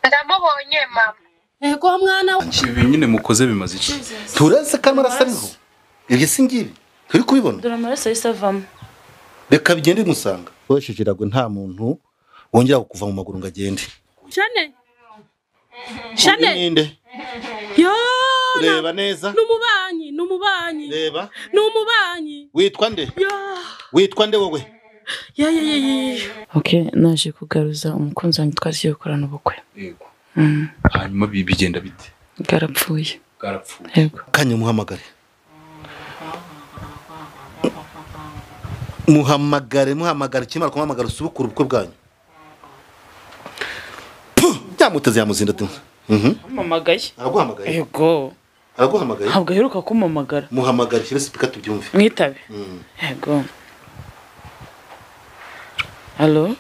ndamubonye mama. Ego mwana ibi nyine mukoze bimaze iki? Turase kamwe arasariho. Ibyo singibi. Turi kubibona. dore amaraso yisavamo. Reka bigende musanga. Weshejerago nta muntu wongera kuva mu maguru ngagende. Shane. Ninde? Yo. Reba neza. Numubanyi. Reba. Numubanyi. Witwa nde? Yo. Witwa nde wowe? Ya. Okay, naje kugaruza umukunzi wanjye twasiye gukorana ubukwe. Yego. Hanyuma bigenda bite? Garapfuye. Yego. Kanye muhamagare. Muhamagare kimara kumuhamagara usubukura ubukwe bwanyu. Byamuteze yamuzinda tu. Mamagaye. Araguhamagaye. Yego. Araguhamagaye. Ntabwo heruka kumamagara. Muhamagare kire sipika tubyumve. Mwitabe. Yego. Allo?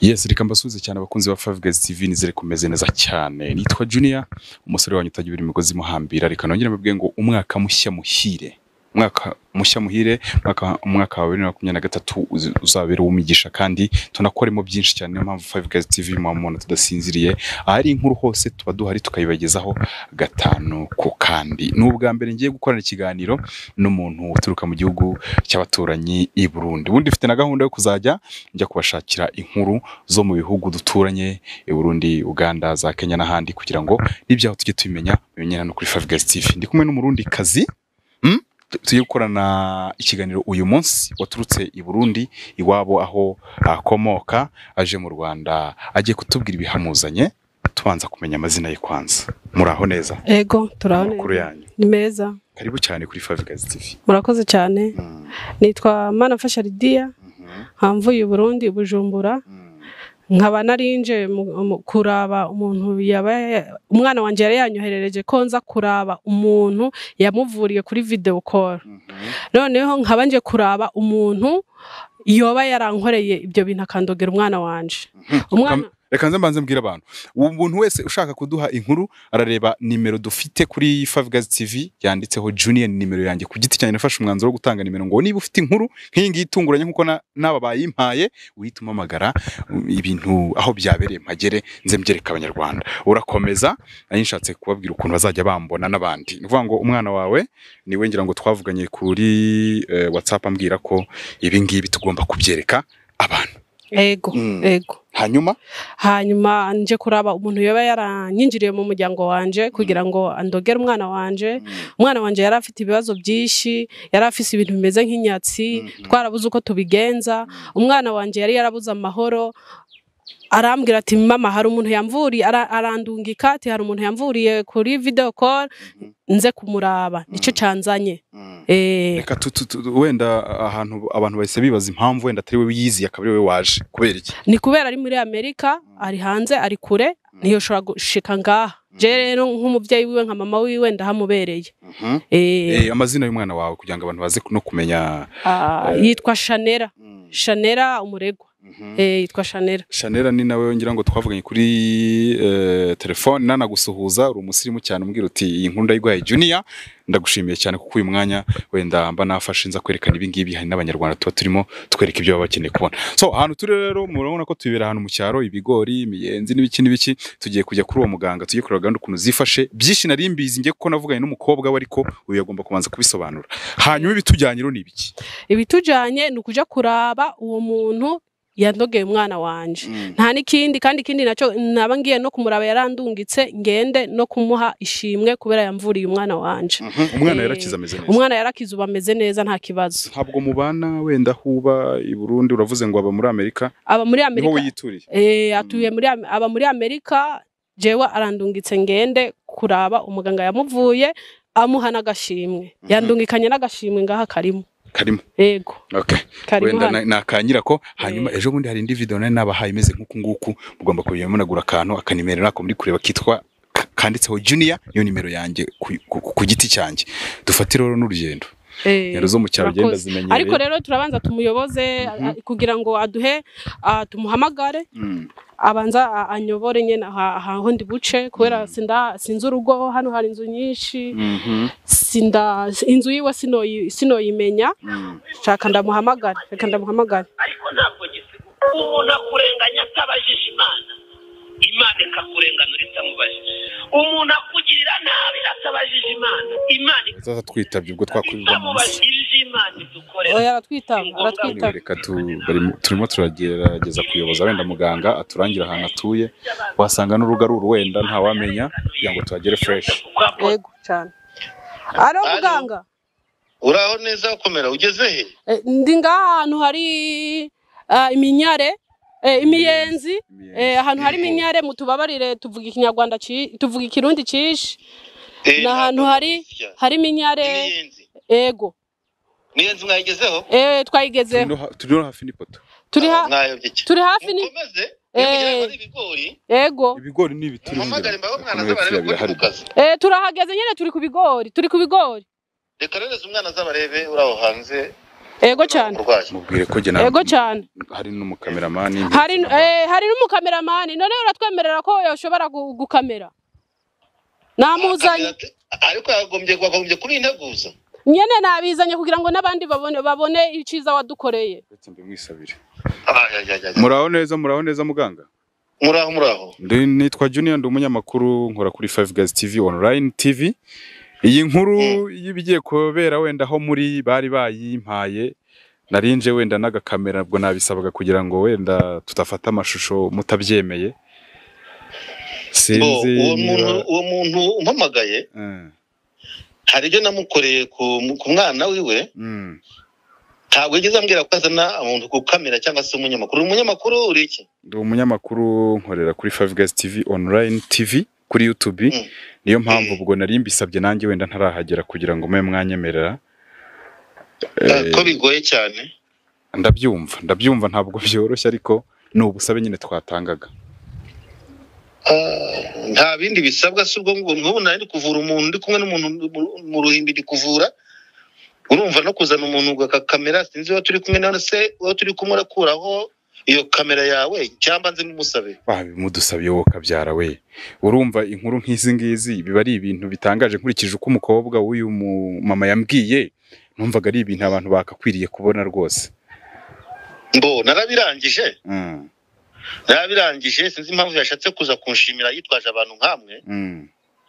Yes, reka mbasubize cyane abakunzi ba Bageze TV nizere kumeze neza cyane. Nitwa Junior, umusore wanyu utagira imigozi muhambira. Reka nongere mbabwiye ngo umwaka mushya muhire. Umwaka wa 2023 uzabera umigisha kandi tunakoremo byinshi cyane. Niyo mpamvu Bageze TV mwamubona tudasinziriye. Ahari inkuru hose tuba duhari tukayibagezaho gatanu ku kandi. N'ubwa mbere ngiye gukorana ikiganiro n'umuntu uturuka mu gihugu cy'abaturanyi i Burundi. Ubundi mfite na gahunda yo kuzajya njya kubashakira inkuru zo mu bihugu duturanye i Burundi, Uganda, za Kenya n'ahandi kugira ngo n'ibyaho tujye tubimenya bimenyana no kuri Bageze TV. Ndi kumwe n'umurundi kazi tugiye gukorana ikiganiro uyu munsi waturutse i Burundi iwabo aho akomoka aje mu Rwanda agiye kutubwira ibihamuzanye. Tubanza kumenya amazina ye kwanza. Muraho neza? Ego turabone. Kuri yanyu Ni meza. Karibu cyane kuri Bageze TV. Murakoze cyane. Nitwa Manafasha Lidia. Hamvuye i Burundi Bujumbura. Nkaba narinje kuraba umuntu umwana wanje yari yanyoherereje ko nza kuraba umuntu yamuvuriye kuri video call. Noneho nkaba nje kuraba umuntu yoba yarankoreye ibyo bintu akandogera umwana wanje. Umwana Reka nze mbanze mbwira abantu. Umuntu wese ushaka kuduha inkuru arareba nimero dufite kuri Bageze TV yanditseho Junior, nimero yanjye ku giti cyane nafashe umwanzuro wo gutanga nimero ngo niba ufite inkuru nk'iyi ngiyi itunguranye nkuko naba bayimpaye uhita umamagara ibintu aho byabereye mpagere nze mbyereka abanyarwanda. Urakomeza ayinshatse kubabwira ukuntu bazajya bambona n'abandi. Ni kuvuga ngo umwana wawe niwe ngira ngo twavuganye kuri WhatsApp ambwira ko ibi ngibi tugomba kubyereka abantu. Ego. Hanyuma nje kuraba umuntu yoba yaranyinjiriye mu muryango wanje kugira ngo andogere umwana wanje. Umwana wanje yari afite ibibazo byinshi, yari afise ibintu bimeze nk'inyatsi, twarabuze uko tubigenza. Umwana wanje yari yarabuze amahoro. Arambwira ati mama hari umuntu yamvuriye, arandungika ati hari umuntu yamvuriye kuri video call nze kumuraba. Nico canzanye. Reka wenda abantu bahise bibaza impamvu wenda atari we yizi akaba ari we waje kubera iki? Ni kubera ari muri Amerika, ari hanze, ari kure, niyo shobora gushika ngaha. Je rero nk'umuvyeyi wiwe nka mama wiwe ndahamubereye. Amazina y'umwana wawe kugira ngo abantu baze no kumenya. Yitwa Shanera umuregwa. Yitwa Shanera ni nawe ngira ngo twavuganye kuri telefone nanagusuhuza. Uri umusirimu cyane umbwira uti iyi nkuru ndayiguhaye Junior, ndagushimiye cyane kuko uyu mwanya wenda mba nafashe nza kwerekana ibi ngibi hari n'abanyarwanda tuba turimo twereka ibyo baba bakeneye kubona. So ahantu turi rero murabona ko tubibera ahantu mu cyaro, ibigori, imiyenzi n'ibiki tugiye kujya kuri uwo muganga tugiye kureba gahunda ukuntu zifashe. Byinshi nari mbizi ngiye kuko navuganye n'umukobwa we ariko uyu yagomba kubanza kubisobanura. Hanyuma ibitujyanye ni ibiki? Ibitujyanye ni ukuja kuraba uwo muntu yandogeye umwana wanje. Nta nikindi kandi ikindi naco naba ngiye no kumuraba yarandungitse ngende no kumuha ishimwe kubera yamvuriye umwana wanje. Umwana yarakiza ameze neza. Umwana yarakiza ubameze neza nta kibazo. Ntabwo mubana wenda huba i Burundi uravuze ngo aba muri Amerika? Aba muri Amerika. Niho yituriye? Atuye muri Amerika. Jewe arandungitse ngende kuraba umuganga yamuvuye amuha n'agashimwe. Yandungikanye n'agashimwe ngaha karimo. Ego. Okay. Wenda nakanyira ko hanyuma ejo bundi hari indi video nari nabahaye imeze nkuko nguku mugomba kubimenagura akantu akanimero nako muri kureba kitwa kanditseho Junior, niyo nimero yanjye ku giti cyanjye. Dufatira rero n'urugendo. ingero zo mu cyaro genda zimenyereye. Ariko rero turabanza tumuyoboze kugira ngo aduhe tumuhamagare abanza anyobore nyene aho ndi buce kubera sinzi urugo hano hari inzu nyinshi inzu yiwe sinoyimenya shaka ndamuhamagara ariko ntabwo gisiga umuntu akurenganya atabajije Imana ikakurenganura itamubajije umuntu akugirira nabi atabajije Imana zaza twitabye ubwo twakwirwa aratwitaba reka turimo turagerageza kuyoboza wenda muganga aturangira ahantu atuye wasanga n'uruga ruru wenda ntawamenya kugira ngo tuhagere fresh. Yego cyane. Aro muganga uraho neza ukomera ugeze he? Ndi ngahantu hari iminyare imiyenzi ahantu hari iminyare mutubabarire tuvuga ikinyarwanda tuvuga ikirundi cishi n'ahantu hari iminyare ego miyenzi mwayigezeho twayigezeho turi hafi n'ipoto turi hafi ni ego ibigori ni ibituri turahageze nyene turi ku bigori reka rereza umwana azabarebe uraho hanze. Ego cyane. Mubwire ko gena. Ego cyane. Hari n'umukameramani. Hari n'umukameramani none uratwemerera ko yoshobora gukamera. Namuzanye. Ariko yagombye kuri integuza. Nyene nabizanye kugira ngo nabandi babone iciza wadukoreye. Mbimwisabire. Muraho neza muganga. Muraho. Nitwa Junior ndi umunyamakuru nkora kuri 5Guys TV online TV. Iyi nkuru yibigiye kubera wenda ho muri bari bayimpaye narinje wenda n'agakamera bwo nabisabaga kugira ngo wenda tutafata amashusho mutabyemeye. Sinzi uwo muntu umpamagaye hari ibyo namukoreye ku mwana wiwe ntabwo yigeze ambwira ko azana umuntu ku kamera cyangwa se umunyamakuru uri iki? Ndi umunyamakuru nkorera kuri 5Guys TV online TV kuri YouTube. Niyo mpamvu ubwo nari mbisabye nanjye wenda ntarahagera kugira ngo mwe mwanyemerera ko bigoye cyane. Ndabyumva ntabwo byoroshye ariko ni ubusabe nyine twatangaga. Nta bindi bisabwa subwo ngo nk'ubu nari kuvura umuntu ndi kumwe n'umuntu mu ruhimbi ndi kuvura urumva no kuzana umuntu gakakamera sinzi wa turi kumwe none se wa turi kumurakuraho iyo kamera yawe cyamba nze n'umusabe mudusabye wo kabyara we urumva inkuru nk'izi ngizi biba ari ibintu bitangaje nkurikije uko umukobwa w'uyu mama yambwiye numvaga ari ibintu abantu bakakwiriye kubona rwose. Narabirangije sinzi impamvu yashatse kuza kunshimira yitwaje abantu nkamwe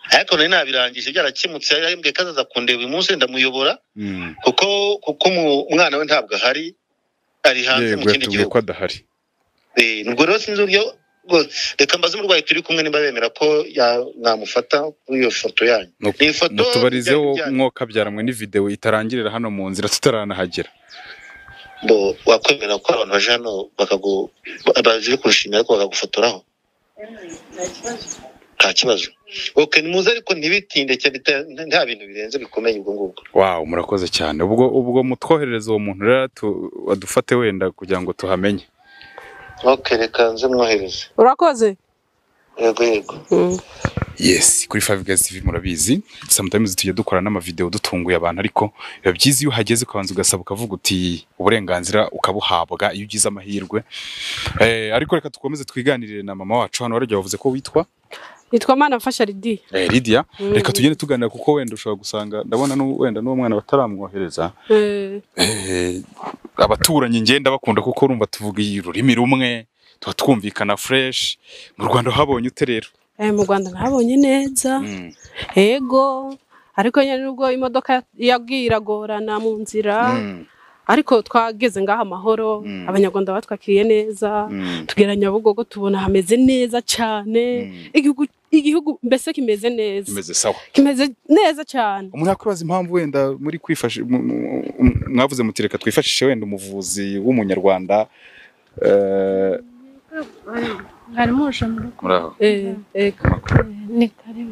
ariko nari nabirangije byarakimutse yambwiye kazaza kundeba uyu munsi ndamuyobora kuko umwana we ntabwo ahari ari hanze mu kindi gihugu adahari. Nubwo rero sinzi uburyo reka mbaze umurwayi turi kumwe nimba bemera ko namufata kuri iyo foto yanyu. Ni foto tubarizeho mwoka byaramwe ni video itarangirira hano mu nzira tutaranahagera. Wakwemera ko abantu baje hano baje kurushimira ariko bakagufotoraho? Nta kibazo. Okay, nimuze ariko ntibitinde cyane nta bintu birenze bikomeye ubwo ngubwo. Wow, murakoze cyane. Ubwo mutwoherereza uwo muntu rero adufate wenda kugira ngo tuhamenye. Okay, reka nze mwohereze. Urakoze. Yego. Yes, kuri 5Guys TV murabizi sometimes tujye dukora n'amavideo dutunguye abantu ariko biba byiza iyo hageze ukabanza ugasaba ukavuga uti uburenganzira ukabuhabwa iyo ugize amahirwe. Ariko reka tukomeze twiganirire na mama wacu hano warajya bavuze ko witwa Manafasha Lydia. Lydia, reka tugende tuganira kuko wenda ushobora gusanga ndabona wenda n'uwo mwana bataramwohereza. Abaturanyi ngenda bakunda kuko urumva tuvuga ururimi rumwe twumvikana fresh. Mu Rwanda habonye uterero. Mu Rwanda nabonye neza. Ego ariko nyine nubwo imodoka yagiragorana mu nzira ariko twageze ngaha amahoro abanyarwanda batwakiriye neza tugera Nyabugogo tubona hameze neza cyane igihugu mbese kimeze neza kimeze neza cyane. Umuntu yakwibaza impamvu wenda muri kwifasha mwavuze mutireka twifashishe wenda umuvuzi w'umunyarwanda harimo ushobora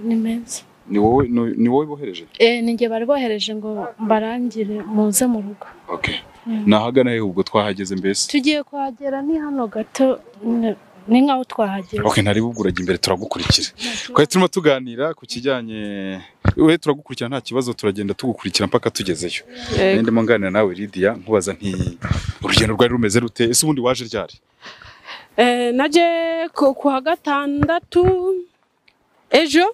ni meza. Ni wowe bohereje? Ninjye bari bohereje ngo mbarangire muze mu rugo. Okay. Nahagana he ubwo twahageze mbese? Tugiye kuhagera ni hano gato ni nkaho twahagera. Okay, ntari bugurage imbere turagukurikira. Kwa turimo tuganira ku kijyanye we turagukurikira nta kibazo turagenda tugukurikira mpaka tugezeyo ndimo nganira nawe Lydia nkubaza nti urugendo rwari rumeze rute ese ubundi waje ryari naje ku gatandatu ejo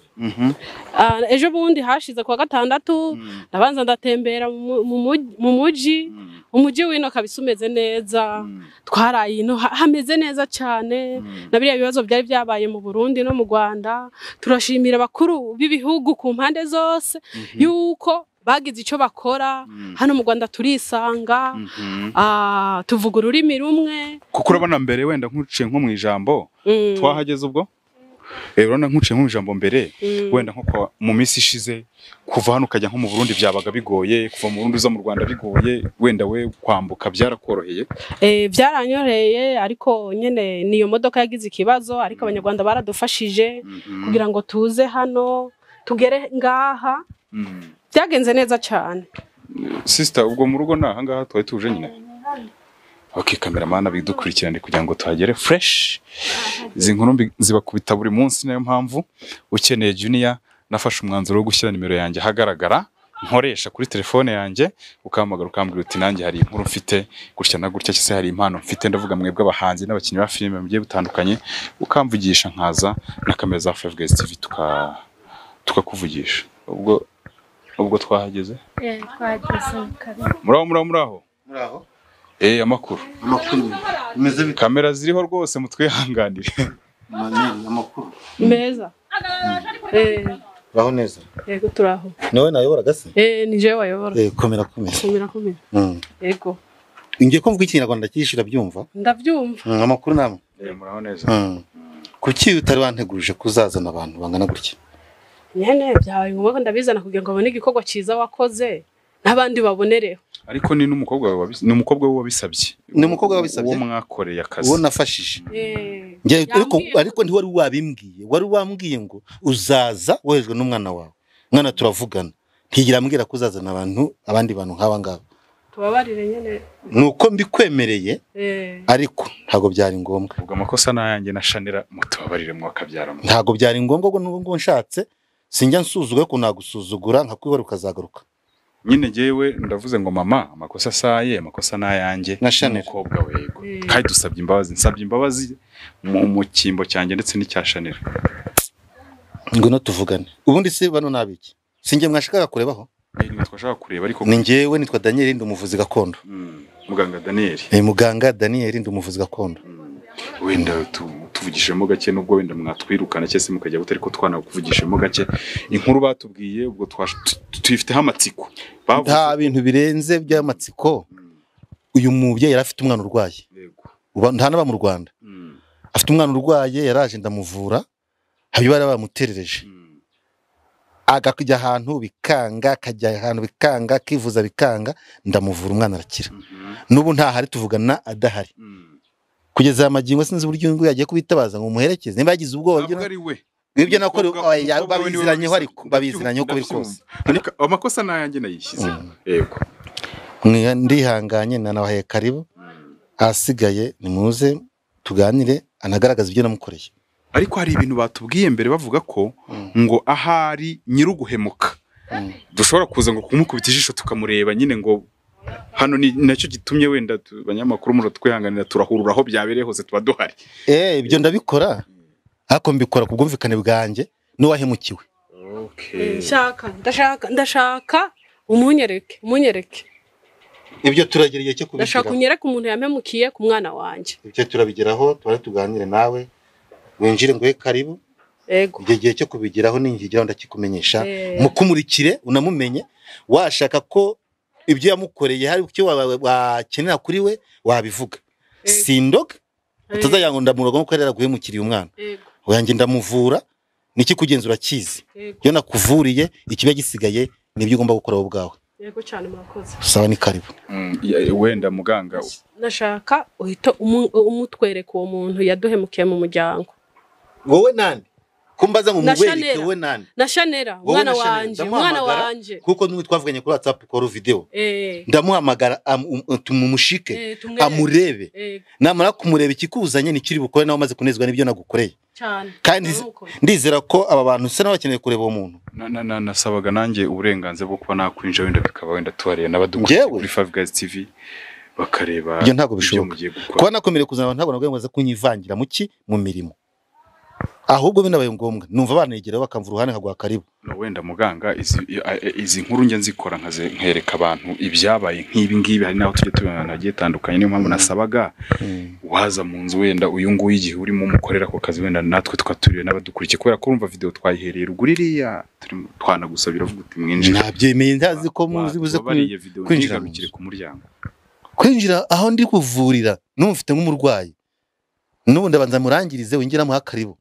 ejo bundi hashize ku gatandatu ndabanza ndatembera mu muji umuji wino kabisa umeze neza twaraye ino hameze neza cyane nabiriya bibazo byari byabaye mu Burundi no mu Rwanda turashimira abakuru b'ibihugu ku mpande zose yuko bagize icyo bakora hano mu Rwanda turisanga tuvuga ururimi rumwe kuko urabona mbere wenda nkuciye nko mu ijambo twahageze ubwo urabona nkuciye nko mu ijambo mbere wenda nko mu minsi ishize kuva hano ukajya nko mu Burundi byabaga bigoye kuva mu Burundi zo mu Rwanda bigoye wenda we kwambuka byarakoroheye byaranyoreye ariko nyene niyo modoka yagize ikibazo ariko abanyarwanda baradufashije kugira ngo tuze hano tugere ngaha byagenze neza cyane sister ubwo mu rugo naha ngaha twari tuje nyine okay cameraman abidukurikirane kugira ngo tuhagere fresh izi nkuru zibakubita buri munsi nayo mpamvu ukeneye Junior nafashe umwanzuro wo gushyira nimero yanjye hagaragara nkoresha kuri telefone yanjye ukamagara ukambwira uti nanjye hari inkuru mfite gutya na gutya cyose hari impano mfite ndavuga mwebwe abahanzi n'abakinnyi ba filime mugiye bitandukanye ukamvugisha nkaza na kamera za Bageze TV tukakuvugisha ubwo twahageze twahageze kare muraho amakuru meze bite kamera ziriho rwose mutwihanganire amakuru meza baho neza yego turaho nawe nayobora gase ni je wayobora komera yego ngiye kumva ikinyarwanda cyishira byumva ndabyumva amakuru namwe muraho neza kuki utari wantegurije kuzazana abantu bangana gutya nyene byawe ngombwa ndabizana kugira ngo abone igikorwa ciza wakoze n'abandi babonereho ariko ni n'umukobwa wawe wabisabye ni umukobwa wabisabye uwo mwakoreye akazi uwo nafashije ariko ntiwari wabimbwiye wari wambwiye ngo uzaza wohejwe n'umwana wawe mwana turavugana ntigira ambwira ko uzazana abandi bantu nk'aba ngaba tubabarire nyene nuko mbikwemereye ariko ntago byari ngombwa ubwo amakosa nayanjye na Shanira mutubabarire mwakabyara ntago byari ngombwa ngo n'ubwo nshatse sinjya nsuzugura ko nagusuzugura nkakwibaruka ukazagaruka nyine jewe ndavuze ngo mama amakosa saye amakosa nayanjye n'umukobwa wego kandi nsabye imbabazi mu kimbo cyanjye ndetse n'icya Shanira ngwino tuvugane ubundi se bano nabiki sinjye mwashakaga kurebaho ni twashaka kureba ariko ni njyewe nitwa Daniel ndi umuvuzi gakondo muganga Daniel muganga Daniel ndi umuvuzi gakondo wenda tuvugishemo gake nubwo wenda mwatwirukana cyese mukajya gute ariko twanakuvugishemo gake inkuru batubwiye ubwo tuyifiteho amatsiko nta bintu birenze by'amatsiko uyu muvyeyi yari afite umwana urwaye nta naba mu Rwanda afite umwana urwaye yaraje ndamuvura habyo bari bamuterereje agakujya ahantu bikanga kajya ahantu bikanga kivuza bikanga ndamuvura umwana arakira nubu nta hari tuvugana adahari kugeza amagingo sinzi buryo ngo yagiye kubitabaza ngo muherekeze niba yagize ubwoba ibyo nakore babiziranyeho ariko babiziranyeho ko biri kose amakosa nayanjye nayishyize yego ndihanganye nanabahaye karibu asigaye nimuze tuganire anagaragaza ibyo namukoreye ariko hari ibintu batubwiye mbere bavuga ko ngo ahari nyiruguhemuka dushobora kuza ngo kumukubita ijisho tukamureba nyine ngo hano ni nacyo gitumye wenda abanyamakuru muri twihanganira turahurura aho byabereye hose tuba duhari ibyo ndabikora ariko mbikora kubwumvikane bwanjye n'uwahemukiwe ndashaka umunyereke ibyo turagereye cyo kubikira ndashaka unyereka umuntu yamemukiye ku mwana wanje ibyo turabigeraho twari tuganire nawe winjire ngo karibu yego igihe cyo kubigeraho ninjigiraho ndakikumenyesha mukumurikire unamumenye washaka ko ibyo yamukoreye hari icyo wakenera kuri we wabivuga sindoga utazayango ndamuroga nko rera guhemukiriye umwana oyange ndamuvura niki kugenzura kizi yo nakuvuriye ikiba gisigaye nibyo ugomba gukora ubwawe yego cyane murakoze sawa ni karibu wenda muganga nashaka uhita umutwereka uwo muntu yaduhemukiye mu muryango wowe nande kumbaza ngo muwereke we nani na Shanera umwana wanje kuko n'umwe twavuganye kuri WhatsApp ko video ndamuhamagara tumumushike amurebe namara kumureba ikikuzanye ni kiri bukore nawe maze kunezwa n'ibyo nagukoreye cyane kandi ndizera ko aba bantu se nabakeneye kureba uwo muntu nasabaga nanjye uburenganzira bwo kuba nakwinjira wenda bikaba wenda tuwariye n'abadukuriye kuri Bageze TV bakareba ibyo ntago bishoboka kuba nakomereye kuzana ntabwo nabwo ngo kunyivangira muki mu mirimo ahubwo binabaye ngombwa numva banegera bakamva uruhane nkagwa karibu no wenda muganga izi nkuru nge nzikora nkereka abantu ibyabaye nk'ibi ngibi hari naho tujye tubana nagiye tandukanye niyo mpamvu nasabaga waza mu nzu wenda uyu nguyu igihe urimo umukorera ko kazi wenda natwe twaturiye n'abadukurikiye kubera ko urumva video twayihereye ruguririya twanagusabira vuga uti mwinjira nabyemeye ndazi ko muzi buze kwinjira ku muryango kwinjira aho ndi kuvurira numufite nk'umurwayi n'ubu ndabanza murangirize winjira mu hakaribu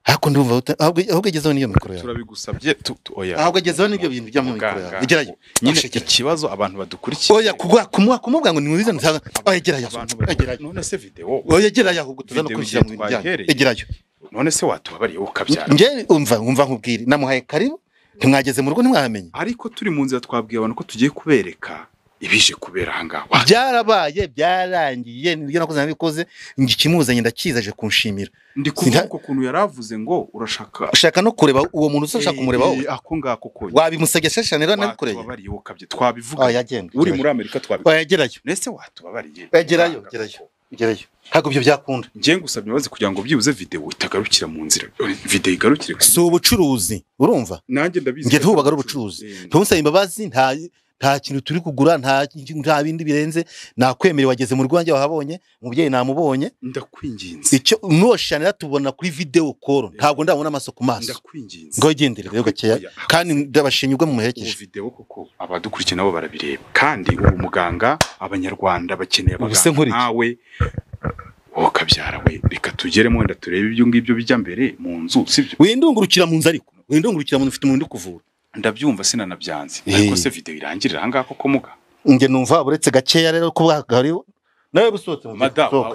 hako ndumva ahubwo gezeho niyo mikoro yawe turabigusabye oya ahubwo gezeho nibyo bintu bya mu mikoro yawe igerayo nyine ikibazo abantu badukurikiye oya kumubwa ngo nimwize ntanga oya igerayo none se video oya igerayo ahubwo tuzana kurishira mu bijyanye igerayo none se watubabariye ukabyara nge umva nkubwire namuhaye karibu ntimwageze mu rugo ntimwamenye ariko turi mu nzira twabwiye abantu ko tugiye kubereka ibije kubera hanga byarabaye byarangiye nibyo nakoze nabikoze ngikimuzanye ndakizaje kunshimira ndi kuvuga ko kuntu yaravuze ngo ushaka no kureba uwo muntu ushaka kumureba wowe ako ngako ko wabimusagesha Shanera nabikoreye twabariye ukabye twabivuga yagenda uri muri Amerika twabivuga yagerayo nese watubabariye gerayo hago byo byakunda nje ngusabye bazi kugira ngo byibuze video itagarukira mu nzira video igarukire si ubucuruzi urumva nanjye ndabizi nge ntubagara ubucuruzi ntumusaba imbabazi nta kintu turi kugura nta bindi birenze nakwemereye wageze mu rwanjye wahabonye umubyeyi namubonye ndakwinginze icyo nuoshanira tubona kuri video call ntabwo ndabona amaso ku maso ndakwinginze ngo gendere rero gakeya kandi ndabashinyirwa mu muhekeje video koko abadukurikiye nabo barabireba kandi ubu muganga abanyarwanda bakeneye abaganga nawe kabyara we reka tugeremo wenda turebe ibyo ngibyo bijya mbere mu nzu sibyo windungurukira mu nzu ariko windungurukira mu ufite umuntu kuvura ndabyumva sinanabyanze ariko se video irangirira hanga ko muga nge numva buretse gakeya rero ko bwagari nawe busotse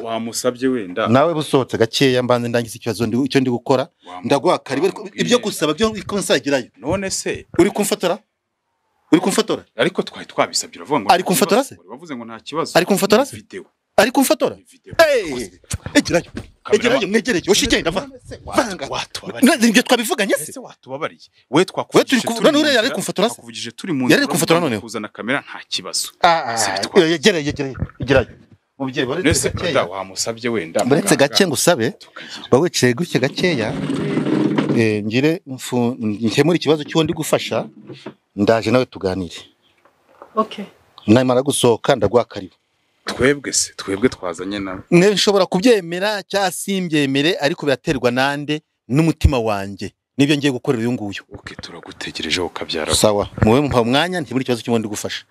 wamusabye wenda nawe busotse gakeya mbanze ndangiza ikibazo icyo ndi gukora ndaguha karibe ibyo gusaba byo ikonsagirayo none se uri kumfotora ariko twabisabye uravuga ngo ari kumfotora se bavuze ngo nta kibazo ari kumfotora se video ari kumfotora egerayo mwegereye ushigenda vanga nibyo twabivuganye se watubabariye we twakuvugije none ure yari kumfotora se twakuvugije turi mu yari kumfotora none kuzana kamera nta kibazo egerayo mubyeyi baretse gakeya wamusabye wenda baretse gake ngusabe bawicaye gutya gakeya ngire nkemura ikibazo cyo ndi gufasha ndaje nawe tuganire okay namara gusohoka ndagwa karibu twebwe twazanye nawe nshobora kubyemera cya simbyemere ariko biraterwa nande n'umutima wanjye nibyo ngiye gukorera uyu nguyu okay turagutegereje ukabyara sawa muwe mpa umwanya nti muri kibazo cyo ndi gufasha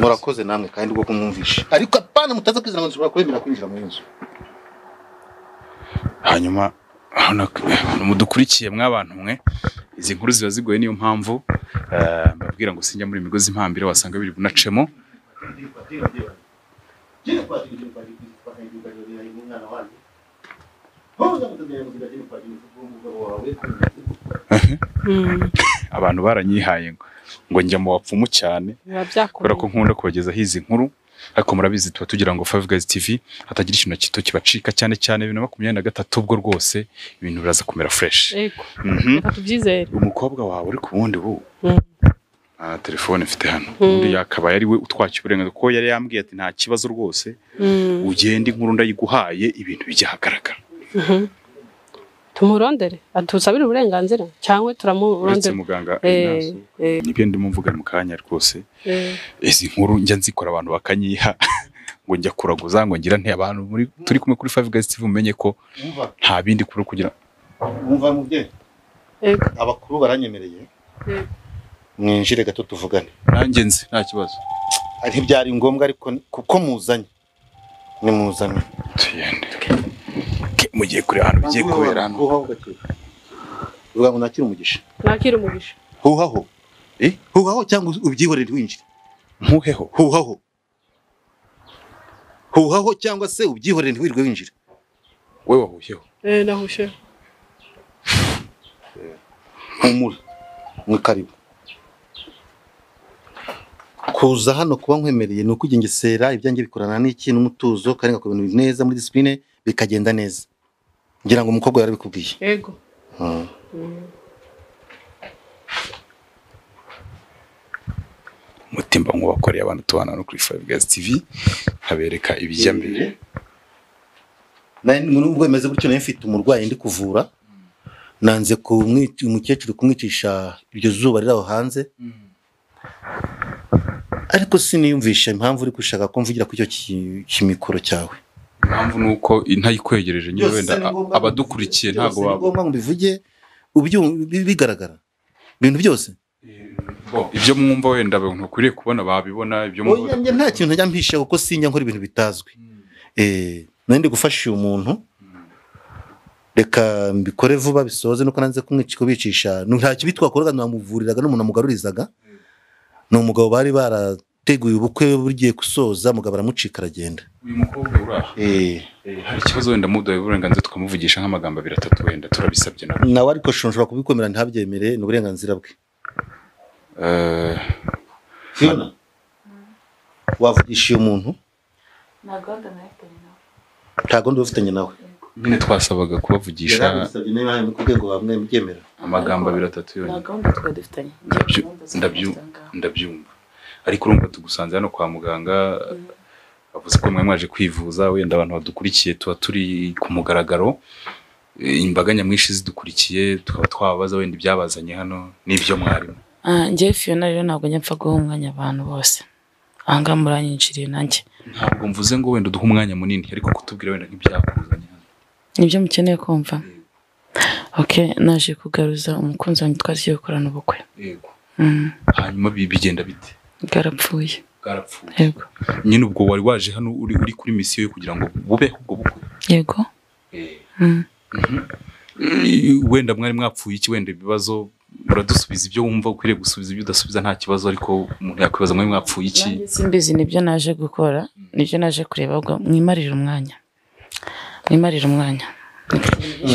murakoze namwe kandi bwo kumwumvisha ariko apana mutaza kwizana ngo nshobora kwemera kwinjira mu nzu hanyuma mudukurikiye mw'abantu mwe izi nkuru ziba zigoye niyo mpamvu mbabwira ngo sinjya muri migozi impambire wasanga biri bunacemo abantu baranyihaye ngo njya mu wapfumu cyane kubera ko nkunda kubagezaho izi nkuru ariko murabizi tuba tugira ngo Bageze TV hatagira ikintu kito kibacika cyane 2023 ubwo rwose ibintu biraza kumera fresh reka tubyizere umukobwa wawe uri ku wundi telefone mfite hano undi yakabaye ari we utwakira uburenganzira kuko yari yambwiye ati nta kibazo rwose ugende inkuru ndayiguhaye ibintu bijyahagaragara tumurondere atusabira uburenganzira cyangwa turamurondera muganga nibyo ndimo mvuga mu kanya rwose izi nkuru njya nzikora abantu bakanyiha ngo njya kuraguza ngo ngira nte abantu muri turi kumwe kuri Bageze TV umenye ko nta bindi kuri kugira umva mubye abakuru baranyemereye mwinjire gato tuvugane nanjye nzi nta kibazo ari byari ngombwa ariko kuko muzanye ni muzanye tuyende mugiye kuri hano bigiye kubera hano uvuga ngo nakira umugisha huhaho cyangwa ubyihorere winjire huhaho cyangwa se ubyihorere ntiwirwe winjire we wahushyeho nahusheho humura mwe karibu kuza hano kuba nkwemereye ni ukugengesera ibyanjye bikorana n'iki n'umutuzo kandi ngakora ibintu neza muri discipline bikagenda neza ngira ngo umukobwa yarabikubwiye yego mutimba nk'ubakoreye abantu tubana no kuri Bageze TV habereka ibijya mbere nubwo bimeze gutyo nayo mfite umurwayi ndi kuvura nanze umukecuru kumwicisha iryo zuba riri aho hanze ariko siniyumvisha impamvu uri gushaka ko mvugira ku icyo kimikoro cyawe impamvu nuko intayikwegereje nyine wenda abadukurikiye ntago bagomba mbivuge bigaragara ibintu byose ibyo mwumva wenda ntukwiriye kubona babibona ibyo mwumva nta kintu njya mpisha kuko sinya nkora ibintu bitazwi nandi gufasha uyu muntu reka mbikore vuba bisoze nuko nanze kubicisha nta kibi twakoraga namuvuriraga n'umuntu amugarurizaga ni umugabo bari barateguye ubukwe bugiye gusoza mugabo aramucika aragenda uyu mukobwa uraha hari ikibazo wenda mudaye uburenganzira tukamuvugisha nk'amagambo 2-3 wenda turabisabye nawe ariko nshobora kubikomera ntabyemere ni uburenganzira bwe Fiona wavugisha uyu muntu ntago ndufitanye nawe nyine twasabaga kubavugisha amagambo 2-3 yonyine ndabyumva ariko urumva tugusanze hano kwa muganga bavuze ko mwaje kwivuza wenda abantu badukurikiye tuba turi ku mugaragaro imbaga nyamwinshi zidukurikiye tukaba twababaza wenda ibyabazanye hano n'ibyo mwarimo njye Fiona rero ntabwo nyapfa guha umwanya abantu bose ahanga muranyinjiriye nanjye ntabwo mvuze ngo wenda duha umwanya munini ariko kutubwira wenda nk'ibyakuzanye hano nibyo mukeneye kumva okay naje kugaruza umukunzi wanjye twasiye gukorana ubukwe yego hanyuma bigenda bite garapfuye yego nyine ubwo wari waje hano uri kuri misiyo yo kugira ngo bube ubwo bukwe yego wenda mwari mwapfuye iki wenda ibibazo muradusubiza ibyo wumva ukwiriye gusubiza ibyo udasubiza nta kibazo ariko umuntu yakwibaza mwari mwapfuye iki simbizi nibyo naje gukora nibyo naje kureba ubwo mwimarira umwanya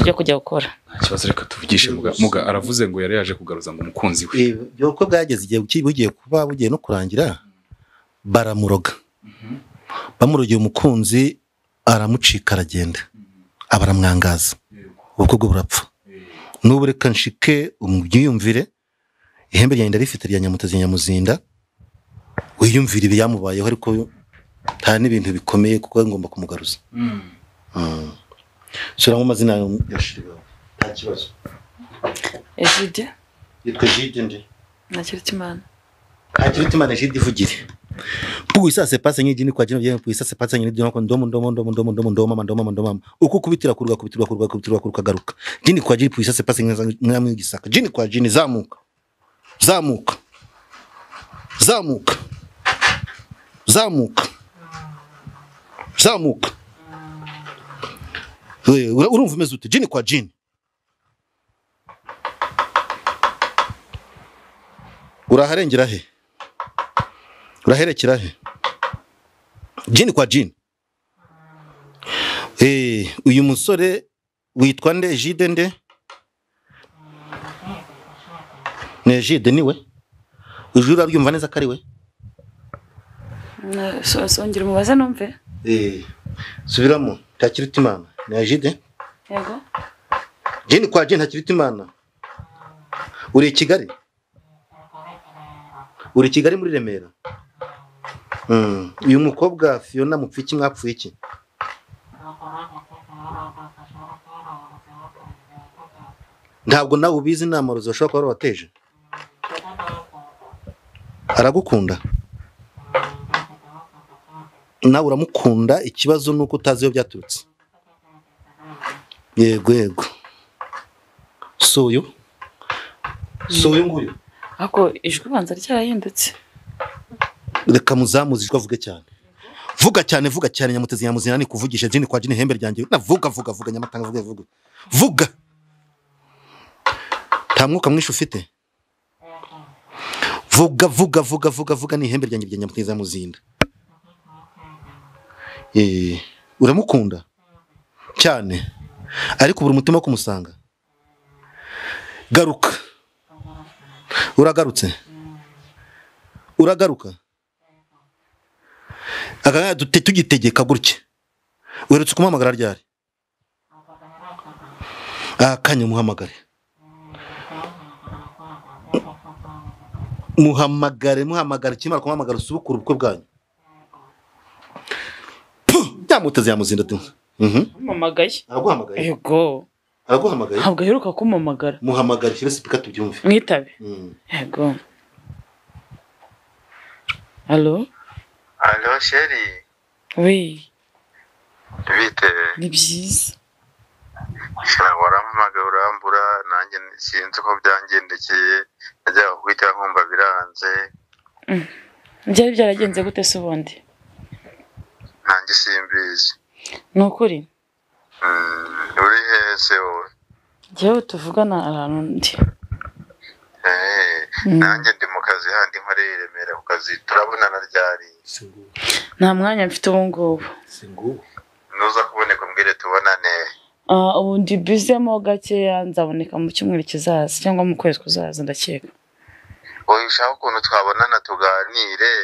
cyo kujya gukora nta kibazo reka tuvugishe muga aravuze ngo yari yaje kugaruza ngo umukunzi we byo ko bwageze igihe bugiye kuba bugiye no kurangira baramuroga bamurogeye umukunzi aramucika aragenda abaramwangaza ubwo bwo burapfa n'ubu reka nshike umbyiyumvire ihembe ryanjye rifite rya nyamutezi nyamuzinda wiyumvire ibyamubayeho ariko nta n'ibintu bikomeye kuko ngomba kumugaruza sura mu mazina yashirwa nta kibazo Ejide yitwa Ejide ndi Nakiritimana Ejide ivugire Pour ça c'est pas signé dini kwa jina bien pour ça c'est pas signé dini kwa ndomo uko kubitira kuruga garuka dini kwa jini pour ça c'est pas signé mwamwe gisaka dini kwa jini zamuka urumva umeze ute dini kwa jini uraharengera he uraherekera he jini kwa jini uyu musore witwa nde Ejide nde ne Ejide niwe ujura byumva neza kari we songera umubaze numve subiramo Takiritimana ne Ejide yego jini kwa jini Takiritimana uri Kigali muri Remera uyu mukobwa Fiona mupfiki mwapfuye iki ntabwo nawe ubizi inama ruzo ushobora kuba wateje aragukunda nawe uramukunda ikibazo nuko utazi iyo byaturutse yego soyo nguyu ako ijwi banza ryarahindutse reka muzamuzijwe avuge cyane vuga cyane nyamutezi nyamuzina ni kuvugisha jini kwa jini hembe ryanjye navuga nyamatanga vuga nta mwuka mwinshi ufite vuga ni hembe ryanjye bya nyamutezi nyamuzinda uramukunda cyane ariko buri mutima kumusanga garuka uragarutse uragaruka akanya tugitegeka gutya werutse kumuhamagara ryari akanya muhamagare kimara kumuhamagara usubukura ubukwe bwanyu byamuteze yamuzinda tu Muhamagaye. araguhamagaye Yego. araguhamagaye Ntabwo aheruka kumuhamagara. muhamagara shira speaker tubyumve Mwitabe. Yego. Allo? Allo chérie. Oui. Bite. Ni byiza. Warampamagaye urambura nanjye sinzi ko byangendekeye najya kwita nkumva biranze. Byari byaragenze gute se ubundi? Nanjye simbizi. Nukuri? Uri hese wowe? Jewe tuvugana ahantu ndi. Nanjye ndi mu kazi handi nkoreye i Remera ku kazi turabonana ryari. Nta mwanya mfite ubu ngubu. Nuza kuboneka mbwire tubonane. Ubu ndi busy gakeya nzaboneka mu cyumweru kizaza cyangwa mu kwezi kuzaza ndakeka. Oya ushaka ukuntu twabonana tuganire.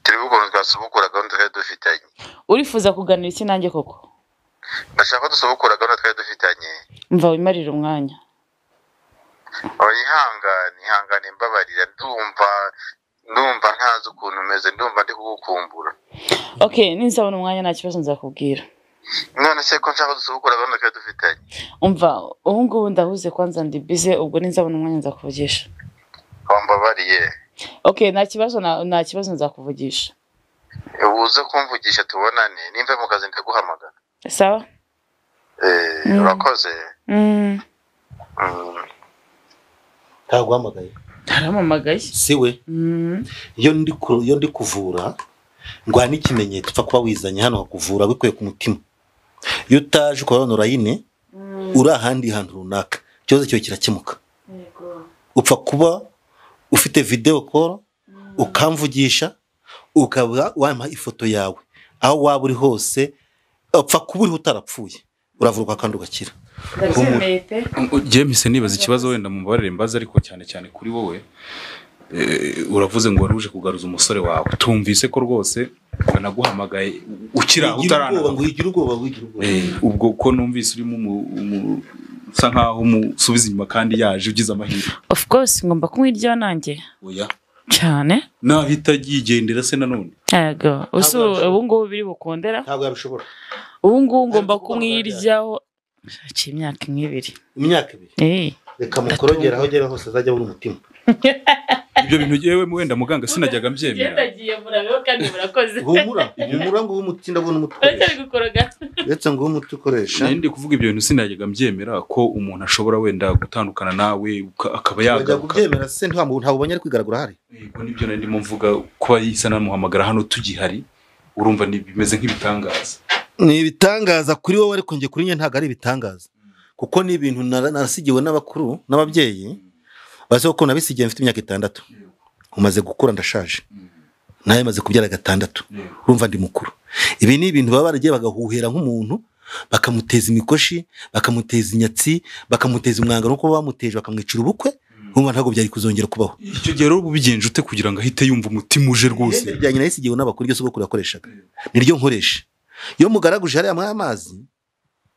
Turi ukuntu twasubukura gahunda twari dufitanye. Urifuza kuganira iki nanjye koko? Ndashaka dusubukura gahunda twari dufitanye. Mva wimarira umwanya. Ihangane mbabarira ndumva ntazi ukuntu umeze ndumva ndi kugukumbura. Okay, ninzabona umwanya nta kibazo nzakubwira. None se ko nshaka dusubukura gahunda twari dufitanye. Umva, ubu ngubu ndahuze kwanza ndi busy ubwo ninzabona umwanya nzakuvugisha. Wambabariye. Okay, nta kibazo nzakuvugisha. Ubuze kumvugisha tubonane nimve mu kazi ndaguhamagara. Sawa? Urakoze. Taguhamagaye. Taramamagaye. Siwe. Iyo ndi kuvura ngwa n'ikimenyetso upfa kuba wizanye hano kuvura bikuye ku mutima. Iyo utaje ukabona urayine uri ahandi hantu runaka cyoze cyo kirakemuka. Yego. Upfa kuba ufite video call ukamvugisha ukaba wampa ifoto yawe aho waba uri hose upfa kuba uri utarapfuye uravuruka kandi ugakira. James nibaza ikibazo wenda mu barere mbaza ariko cyane kuri wowe uravuze ngo waruje kugaruza umusore wawe tumvise ko rwose banaguhamagaye ukira utarana ngo wigira ubwoba ubwo ko numvise urimo usa nkaho umusubiza inyuma kandi yaje ugize amahirwe. Of course ngomba kumwirya nanjye. Oya cyane nahita yigendera se nanone. Yego ubu ngubu biri bukondera ntabwo yabishobora. Ubu ngubu ngomba kumwiryaho imyaka 2. Imyaka 2? Reka mukorogera aho gera hose azajya buri umutima. Ibyo bintu yewe wenda muganga sinajyaga mbyemera. Gendagiye murabeho kandi murakoze. Humura ngo umuti ndabona umuti. Ndetse ngo umuti ukoresha. Ndi kuvuga ibyo bintu sinajyaga mbyemera ko umuntu ashobora wenda gutandukana nawe akaba yagaruka. Kubyemera se ntabwo ubonye ari kwigaragura hari. Yego nibyo nari ndimo mvuga kuba yisana muhamagara hano tugihari urumva ni bimeze nk'ibitangaza. Ni ibitangaza kuri wowe ariko ngiye kuri nye ntago ari ibitangaza. Kuko ni ibintu narasigiwe n'abakuru n'ababyeyi. Bazo ko nabisigiye mfite imyaka 6. Umaze gukura ndashaje. Naye maze kubyara 6. Urumva ndi mukuru. Ibi ni ibintu baba baragiye bagahuhera nk'umuntu bakamuteza imikoshi, bakamuteza inyatsi, bakamuteza umwanga nuko bamuteje bakamwicira ubukwe. Urumva ntago byari kuzongera kubaho. Icyo gihe rero ubigenje ute kugira ngo ahite yumva umutima uje rwose. Byanye nayisigiwe n'abakuru ryo sogokuru yakoreshaga. Niryo nkoresha. Iyo mugaraguje hari amazi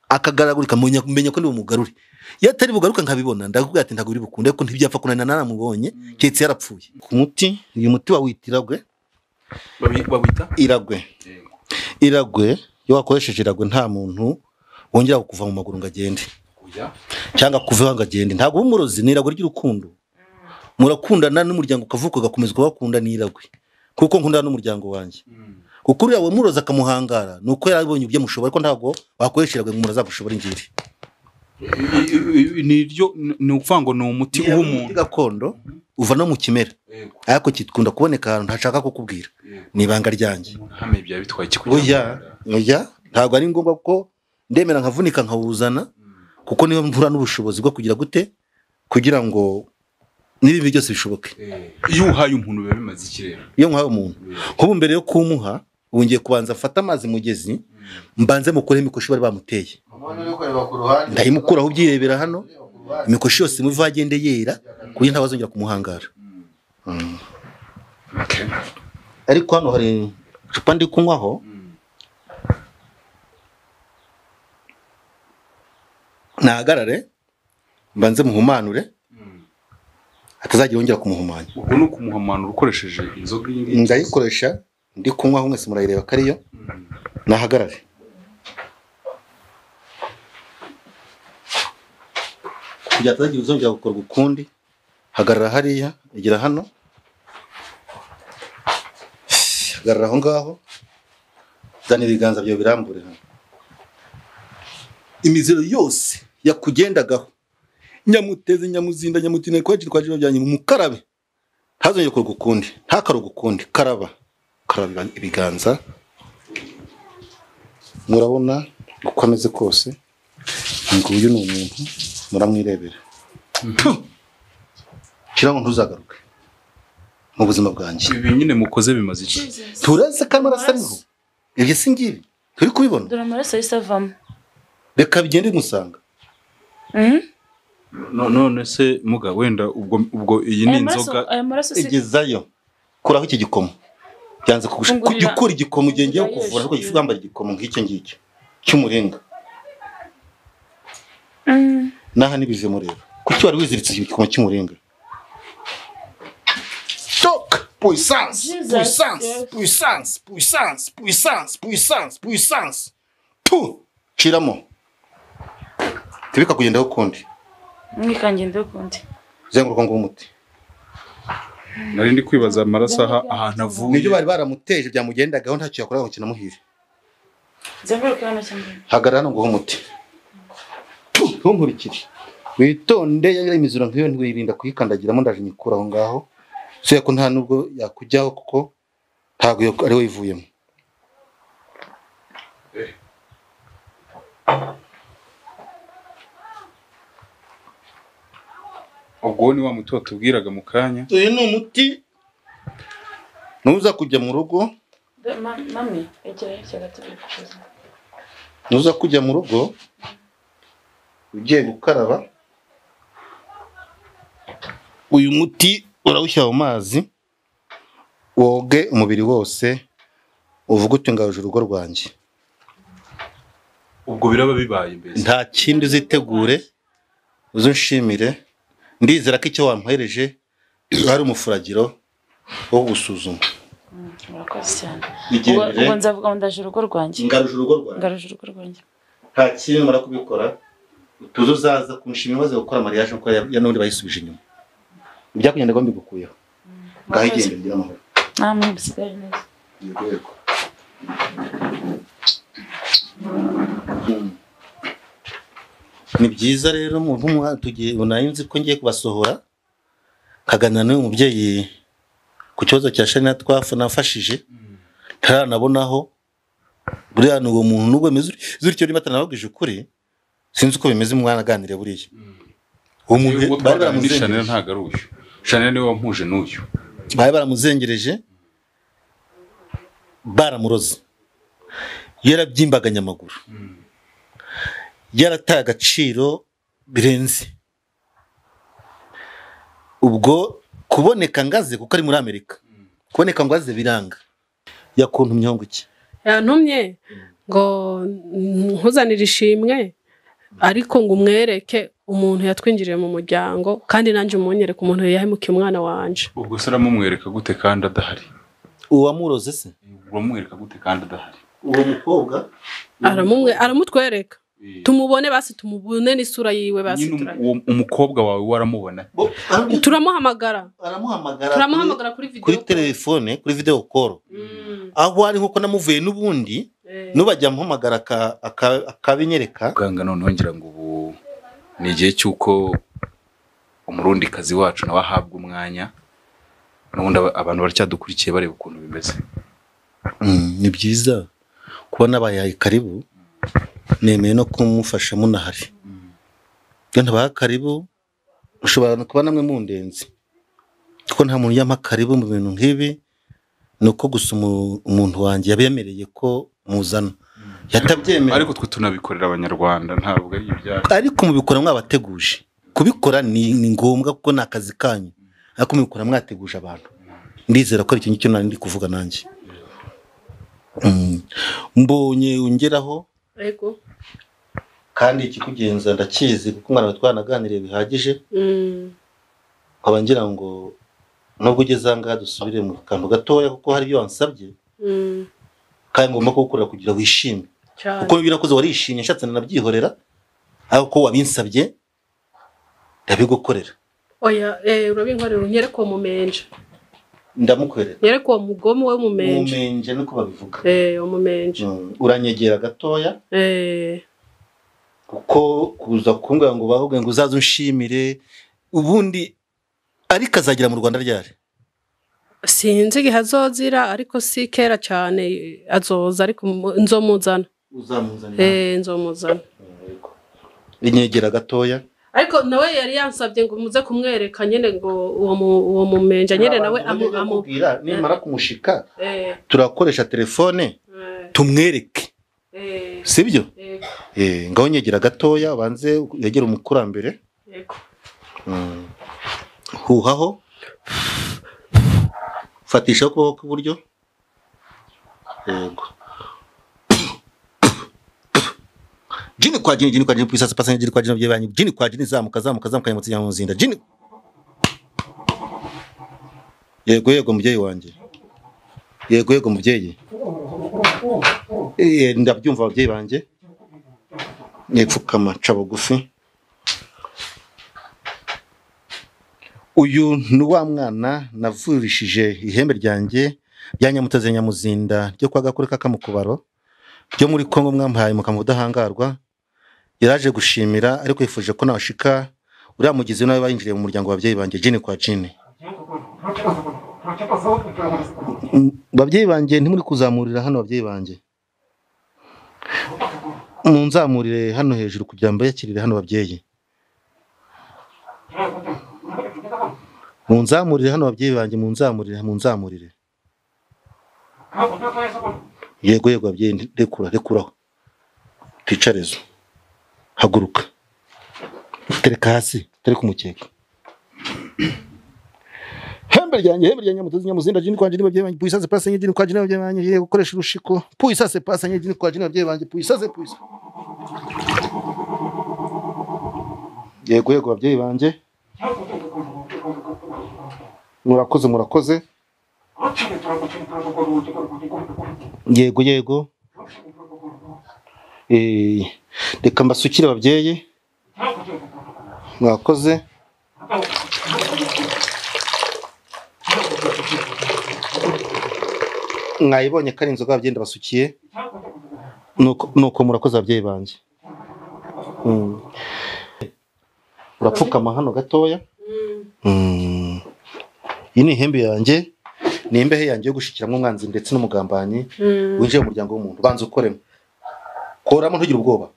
akagaragurika menya ko ndi umugaruri. Yatari bugaruka nkabibona ndakubwira ati ntago uri bukunde ko ntibyapfa kunana naramubonye cyetse yarapfuye. Ku muti uyu muti wawitiragwe babita iragwe yo wakoresheje iragwe nta muntu wongera kuva mu maguru ngagende cyangwa kuva ngagende ntago umurozi niragwe ry'urukundo murakundana n'umuryango ukavuka gakomeza kubakunda niragwe kuko nkunda n'umuryango wanjye kuko uriya we muroza akamuhangara nuko yarabonye ibyo mushobora ko ntago wakoresheragwe ngo muraza gushobora ingiri. Ni ukuvango ni umuti w'umuntu gakondo uva no mu kimera ariko kitkunda kuboneka ahantu ntashaka kukubwira ni ibanga ryanjye. Hame bya bitwaye kikugira. Oya ntago ari ngombwa ko ndemera nkavunika nkawuzana kuko niyo mvura n'ubushobozi bwo kugira gute kugira ngo nibi byose bishoboke. Iyo uhaye umuntu biba bimaze ikirero. Iyo nkaho umuntu kubu mbere yo kumuha ungiye kubanza afata amazi mugezi mbanze mukore imikoshi bari bamuteye ndayimukuraho ubyirebera hano imikoshi yose muva agende yera kugira ntawazongera kumuhangara. Ariko hano hari icupa ndi kunywaho nahagarare mbanze muhumanure atazagira wongera kumuhumanya. Ubwo no kumuhumanura ukoresheje inzoga y'ingi ndayikoresha ndi kunywaho mwese murayireba kariyo nahagarare kugira atazagira uzongera gukora ukundi. Hagarara hariya igira hano hagarara aho ngaho zana ibiganza byawe birambure hano. Imiziro yose yakugendagaho nyamuteze nyamuzinda nyamutina kwaje twajiro byanyu mu mukarabe ntazongeye gukora ukundi ntakaruga ukundi. Karaba ibiganza murabona uko ameze kose. Nguyu ni umuntu muramwirebera kiramo ntuzagaruke mu buzima bwanjye. Ibi nyine mukoze bimaze iki? Turase kamara sariho ibyo singibi turi kubibona. Dore amaraso yisavamo. Reka bigende musanga. None se muga wenda ubwo iyi ni inzoga igezayo kuraho iki gikomo byanze kugukora igikomo ugengiye kuvura ariko gifugamba igikomo nk'icyo ngicyo cy'umurenga. Naha nibize mureba kuki wari wiziritse igikomo cy'umurenga. Tok puissance puissance puissance puissance puissance puissance puissance tu kiramo tibika kugendaho kundi mwikangende ukundi zenguruka ngo umuti. Nari ndi kwibaza amaraso ahantu avuye nibyo bari baramuteje byamugendagaho ntacyo yakoraga gukina muhire. zenguruka hano cyangwa hagarara ngo umuti ntumurikire witonde. Yari imizuro nk'iyo ntiwirinda kuyikandagiramo ndaje nyikura aho ngaho so yako nta nubwo yakujyaho kuko ntago ari we yivuyemo. ubwo ni wa muti watubwiraga mu kanya. Uyu ni umuti nuza kujya mu rugo. Mami egera cyagatumye. Nuza kujya mu rugo ugiye gukaraba uyu muti urawushyira mu mazi woge umubiri wose uvuga uti ngaje urugo rwanjye. Ubwo biraba bibaye mbese nta kindi uzitegure uzunshimire. Ndizera ko icyo wampereje ari umufuragiro wo gusuzuma. Murakoze cyane. Ubwo nzavuga ngo ndaje urugo rwanjye. Ngaruje urugo rwanjye. Nta kintu mara kubikora tuzo zaza kunshimira maze gukora mariage ko ya none bayisubije inyuma. Byakugenda ngo mbigukuyeho. Ngahigende ngira amahoro. Namwe bisigaye neza. Yego. Ni byiza rero umuntu tugiye unayinzi ko ngiye kubasohora kagana n'uyu mubyeyi ku kibazo cya Shana nafashije taranabonaho buriya n'uwo muntu nubwo meze zuricyo rimata nabagije ukuri sinzi uko bimeze mwana aganire buriya uwo muntu bari baramuzengereje ntago ari uyu Shana niwe wampuje n'uyu bari baramuzengereje baramuroze yarabyimbaganya amaguru yarataye agaciro birenze. Ubwo kuboneka ngaze kuko ari muri Amerika kuboneka ngaze biranga yakuntumye ngo iki yantumye ngo nkuzanire ishimwe ariko ngo umwereke umuntu yatwinjiriye mu muryango kandi nanje umunyereka umuntu yahemukiye umwana wanje. Ubwo se ramumwereka gute kandi adahari? Uwamuroze se uramwereka gute kandi adahari? Uwo mukobwa aramutwereka tumubone basi tumubone n'isura yiwe basi umukobwa wawe waramubona turamuhamagara kuri telefone kuri video call aho ari nkuko namuvuye n'ubundi nubajya muhamagara akabinyereka ganga none ngira ngo ubu ni igihe cyuko umurundi kazi wacu nawe ahabwa umwanya n'ubundi abantu baracyadukurikiye bareba ukuntu bimeze. Ni byiza kubona abayaye karibu nemeye no kumufasha munahari. Genda ba karibu ushobora kuba namwe mu ndenzi kuko nta muntu yama karibu mu bintu nk'ibi nuko gusa umuntu wanjye yabemereye ko muzana yatabyemera ariko twe tunabikorera abanyarwanda ntabwo ari ibyacu ariko mubikora mwabateguje kubikora ni ngombwa kuko ni akazi kanyu ariko mubikora mwateguje abantu ndizera ko ari ikintu cyo nandi kuvuga nanjye mbonye ungeraho yego kandi ikikugenza ndakizi kuko mwana twanaganiriye bihagije nkaba ngira ngo nubwo ugeze ahangaha dusubire mu kantu gatoya kuko hari ibyo wansabye kandi ngomba kugukorera kugira wishime kuko birakoze warishimye nshatse nabyihorera ariko wabinsabye ndabigukorera oya urabinkorera unyereko uwo mumenje ndamukwerera nyereko uwo mugomo we mumenje umumenje niko babivuga umumenje uranyegera gatoya kuko kuza kumbwira ngo bavuge ngo uzaze unshimire ubundi ariko azagira mu Rwanda ryari sinzi igihe azozira ariko si kera cyane azoza ariko nzomuzana uzamuzana nzomuzana inyegera gatoya ariko nawe yari yansabye ngo muze kumwereka nyene ngo uwo mumenja nyene nawe amubwira nimara kumushika turakoresha telefone tumwereke sibyo ngaho nyegera gatoya banze yegera umukurambere yego huhaho fatisha ukuboko kw'iburyo yego jini kwa jini puisasa pasanya jini kwa jini byebanyi jini kwa jini zamuka yamutse yamuzinda jini yego mubyeyi wanjye yego mubyeyi ndabyumva ababyeyi banjye nepfukama ca bugufi uyu ni wa mwana navurishije ihembe ryanjye ryanyamutaze nyamuzinda ryo kwa gakuru kakamukubaro ryo muri Kongo mwampaye mukamudahangarwa yaraje gushimira ariko yifuje ko nashika uriya mugizi nawe bayinjiriye mu muryango w'ababyeyi banjye jini kwa jini babyeyi banjye ntimuri kuzamurira hano babyeyi banjye munzamurire hano hejuru kugira ngo yakirire hano babyeyi munzamurire hano babyeyi banjye munzamurire yego babyeyi rekuraho ticarezo haguruka tereka hasi tereka umukeka hembe ryanjye mutuzi nyamuzinda jini kwa jini babyeyi banjye puisase pasanye jini kwa jini babyeyi banjye gukoresha urushiko puisase pasanye jini kwa jini babyeyi banjye puisase yego babyeyi banjye murakoze yego reka mbasukire ababyeyi mwakoze mwayibonye ko ari inzoga bagenda basukiye nuko murakoze ababyeyi banjye urapfukama hano gatoya iyi ni ihembe yanjye ni imbehe yanjye yo gushikiramo umwanzi ndetse n'umugambanyi winjiye mu muryango w'umuntu banza ukoremo koramo ntugire ubwoba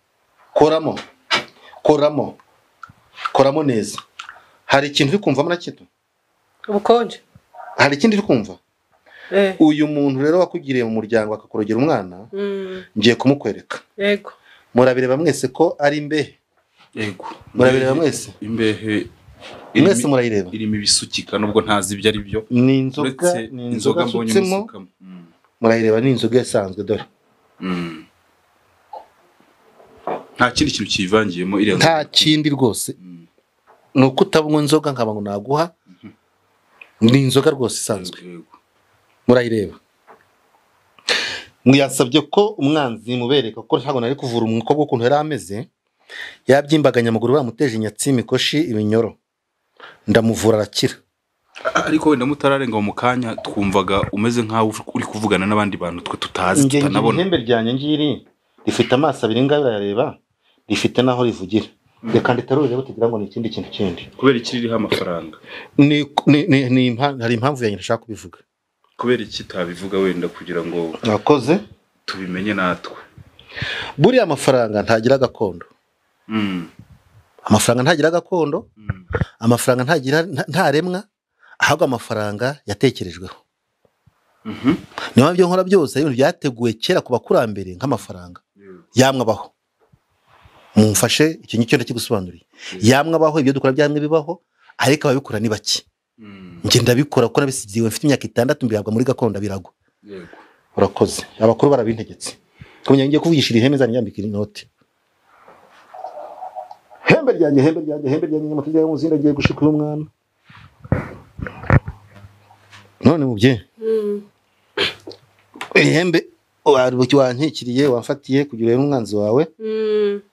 koramo neza hari ikintu uri kumva na kito ubukonje hari ikindi uri kumva uyu muntu rero wakugiriye mu muryango akakurogera umwana ngiye kumukwereka yego murabireba mwese ko ari imbehe yego murabireba mwese imbehe mwese murayireba irimo ibisukika nubwo ntazi ibyo ari byo ni inzoga mbonye murayireba ni inzoga isanzwe dore nta kindi kintu kivangiyemo nta kindi rwose nuko utabanywa inzoga nkaba ngo naguha ni inzoga rwose isanzwe murayireba mwiyasabye ko umwanzi mubereka ko ntabwo nari kuvura umukobwa ukuntu yari ameze yabyimbaganya amaguru bamuteje inyatsi imikoshi ibinyoro ndamuvura arakira ariko wenda mutararenga mu kanya twumvaga umeze nkaho uri kuvugana n'abandi bantu twe tutazi tutanabona ihembe ryanjye ngiri rifite amaso abiri ngabira yareba rifite naho rivugira reka nditarure rero tugira ngo ni ikindi kintu kindi kubera iki ririho amafaranga hari impamvu yanjye nashaka kubivuga kubera iki tabivuga wenda kugira ngo nakoze tubimenye natwe buriya amafaranga ntagira gakondo amafaranga ntagira gakondo amafaranga ntaremwa ahubwo amafaranga yatekerejweho niyo byo nkora byose ibintu byateguwe kera ku bakurambere nk'amafaranga yamwe abaho mumfashe iki ngicyo ndakigusobanuriye yamwe abaho ibyo dukora byamwe bibaho ariko ababikora ni bake nge ndabikora kuko nabisigiwe mfite imyaka 6 mbihabwa muri gakondo biragwa urakoze abakuru barabintegetse kumenya ngiye kuvugishira iheme zanyambikira inoti hembe ryanjye nyamutije y'umuzinda agiye gushika uyu mwana none mubye ihembe warubuki wankikiriye wamfatiye kugira rero umwanzi wawe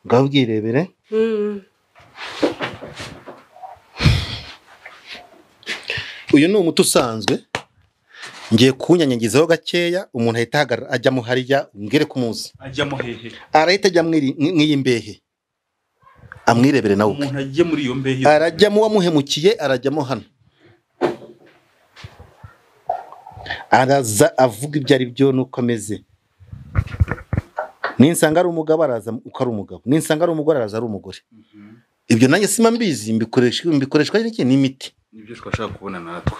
ngabwirebere uyu ni umuti usanzwe ngiye kunyanyagizaho gakeya umuntu ahita hagarara ajya mu hariya umbwire kumuzi ajya mu hehe arahita ajya mw'iyi mbehe amwirebere nawe umuntu ajye muri iyo mbehe arajyamo wamuhemukiye arajyamo hano araza avuga ibyo ari byo nuko ameze ninsanga ari umugabo araza uko ari umugabo ninsanga ari umugore araza ari umugore ibyo nanjye sima mbizi mbikoreshwa n'iki n'imiti nibyo twashaka kubona natwe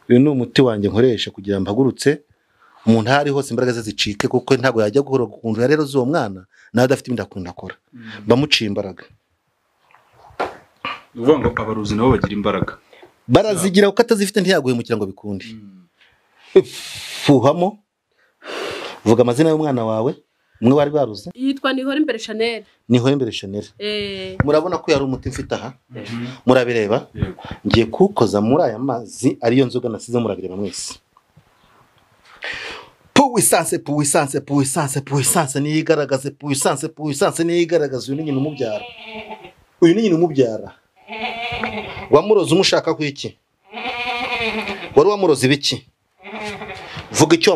uyu ni umuti wanjye nkoresha kugira mpagurutse umuntu ahari hose imbaraga ze zicike kuko ntabwo yajya guhora gukundura rero z'uwo mwana nawe adafite ibindi akunda akora bamuciye imbaraga uvuga ngo abaruzi nabo bagira imbaraga barazigira kuko atazifite ntiyaguhemukira ngo bikunde fuhamo vuga amazina y'umwana wawe umwe bari baruze yitwa Nihombere Chanel murabona ko yari umuti mfite aha murabireba ngiye kukoza muri aya mazi ariyo nzoga nasize murabireba mwese puissance niyigaragaze puissance niyigaragaze uyu ni nyina umubyara wamuroza umushaka ku iki wari wamuroza ibiki vuga icyo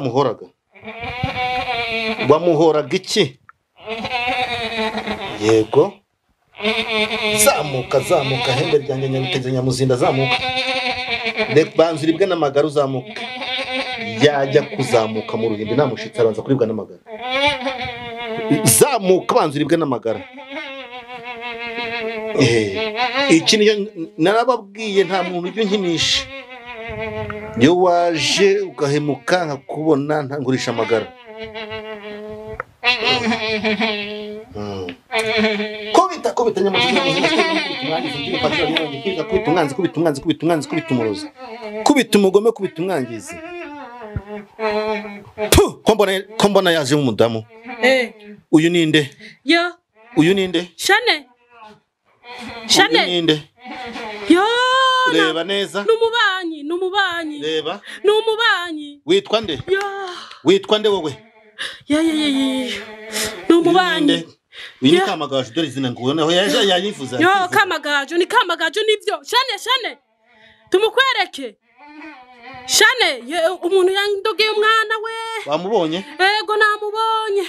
wamuhoraga iki yego zamuka hembe ryanjye nyabiteze nyamuzinda zamuka banza uribwe n'amagara uzamuka yajya kuzamuka mu ruhimbi namushitse abanza kuribwa n'amagara zamuka banza uribwe n'amagara iki niyo narababwiye nta muntu ujya unkinisha iyo waje ugahemuka nkakubona ntangurisha amagara kubita nyamuzinda kubita umurozi kubita umugome kubita umwangizi ko mbona yaje nk'umudamu uyu ninde uyu ninde Shane ninde yo reba neza numubanyi reba numubanyi witwa nde wowe numubanyi uyu ni Kamagaju dore izina ngubonaho yaje yayivuza yo Kamagaju nibyo Shane tumukwereke Shane umuntu yandogeye umwana we wamubonye ego namubonye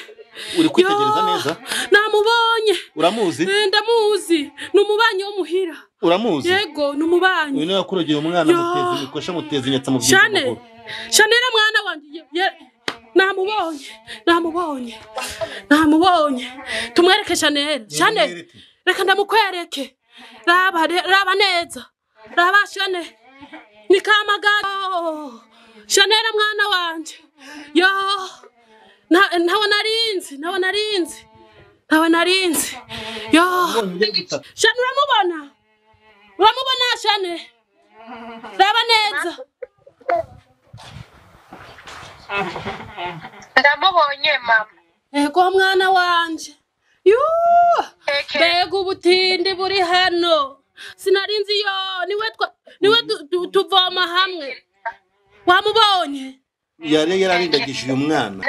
uri kwitegereza neza namubonye uramuzi ndamuzi numubanyi wo muhira uramuzi yego numubanyi uyu ni yakurogeye umwana mutezi mikosha mutezi inyatsa mu by'amaguru Shane mwana wanjye namubonye tumwereke Shane reka ndamukwereke raba neza raba Shane ni Kamagaju Shane mwana wanjye yo ntawe narinzi yo Shane uramubona Shane raba neza ndamubonye mama ego mwana wanje mbega ubutindi buri hano sinarinzi yo niwe tuvoma hamwe wamubonye yari yararindagije uyu mwana